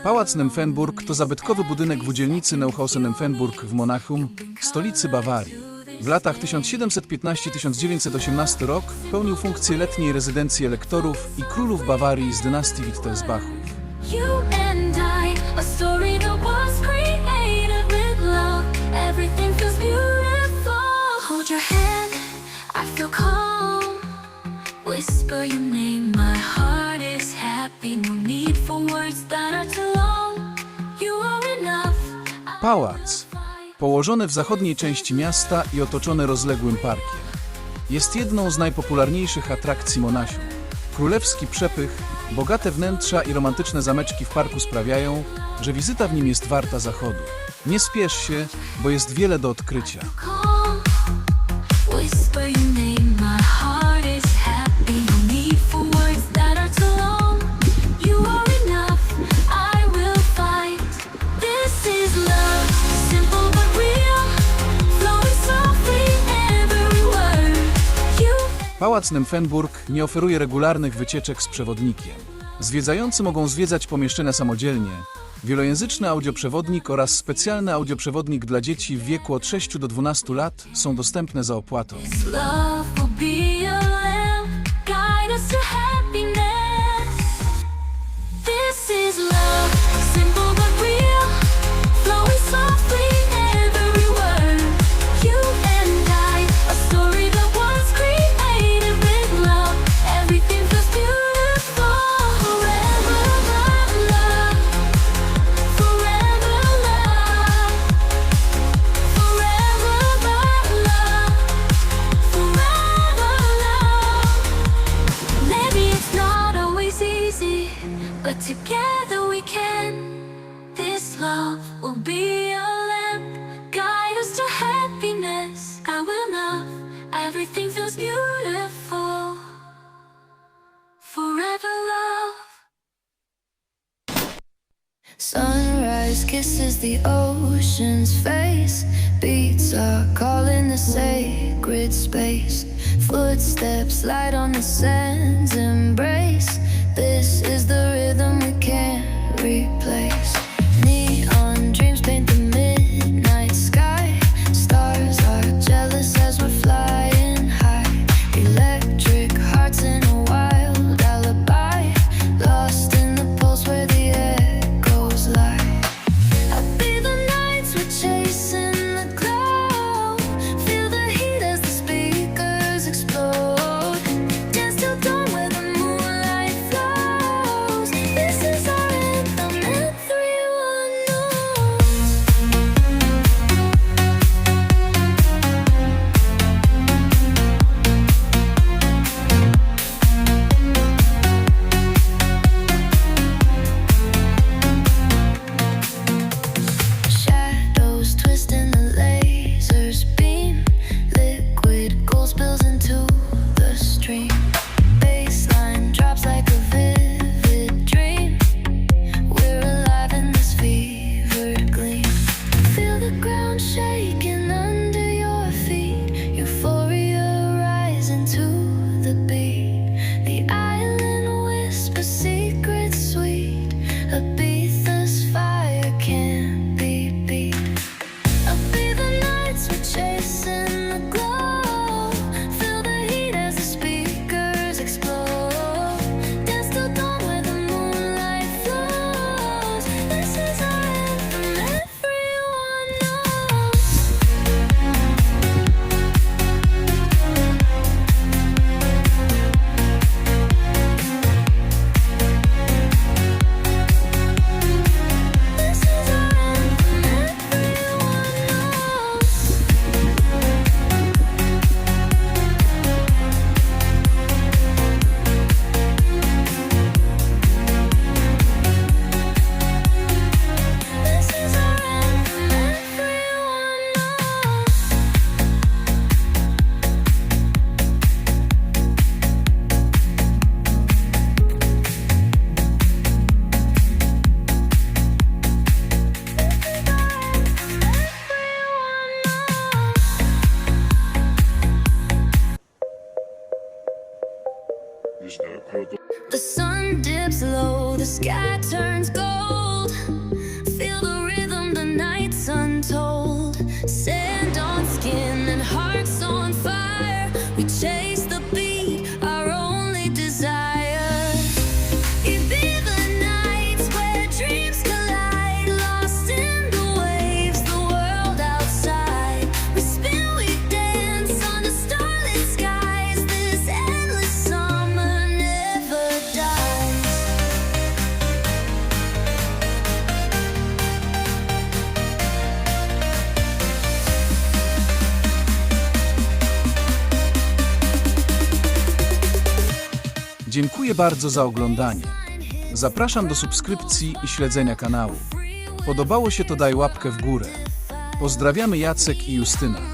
Pałac Nymphenburg to zabytkowy budynek w dzielnicy Neuhausen-Nymphenburg w Monachium, stolicy Bawarii. W latach 1715–1918 rok pełnił funkcję letniej rezydencji elektorów i królów Bawarii z dynastii Wittelsbachów. Whisper your name, my heart is happy. No need for words that are too long. You are enough. Pałac, położony w zachodniej części miasta i otoczony rozległym parkiem, jest jedną z najpopularniejszych atrakcji Monachium. Królewski przepych, bogate wnętrza i romantyczne zameczki w parku sprawiają, że wizyta w nim jest warta zachodu. Nie spiesz się, bo jest wiele do odkrycia. Whisper your name, my heart is happy. No need for words that are too long. You are enough, I will fight. This is love, simple but real. Flowing softly, every word. Pałac Nymphenburg nie oferuje regularnych wycieczek z przewodnikiem. Zwiedzający mogą zwiedzać pomieszczenia samodzielnie. Wielojęzyczny audioprzewodnik oraz specjalny audioprzewodnik dla dzieci w wieku od 6 do 12 lat są dostępne za opłatą. Love will be a lamp, guide us to happiness. This is love, simple but real, flowing softly, every word. You and I, a story that was created with love. Everything feels beautiful. Forever love, forever love, forever love, forever love. Maybe it's not always easy, but together we can. This love will be a lamp, guide us to happiness. Our love, everything feels beautiful. Forever love. Sunrise kisses the ocean's face. Beats are calling the sacred space. Footsteps light on the sand's embrace. This is the rhythm we can't replace. Neon dreams paint the midnight sky. Stars are jealous as we're flying high. Electric hearts in a wild alibi. Lost in the pulse where the echoes lie. Happy the nights we're chasing the glow. Feel the heat as the speakers explode. Dance till dawn where the moonlight flows. This is our anthem and 3 sky turns gold. Feel the rhythm, the night's untold. Sand on skin and hearts on fire. We chase the beat, our only desire. It be the nights where dreams collide, lost in the waves, the world outside. We spin, we dance under starlit skies. This endless summer never dies. Dziękuję bardzo za oglądanie. Zapraszam do subskrypcji i śledzenia kanału. Podobało się, to daj łapkę w górę. Pozdrawiamy, Jacek i Justyna.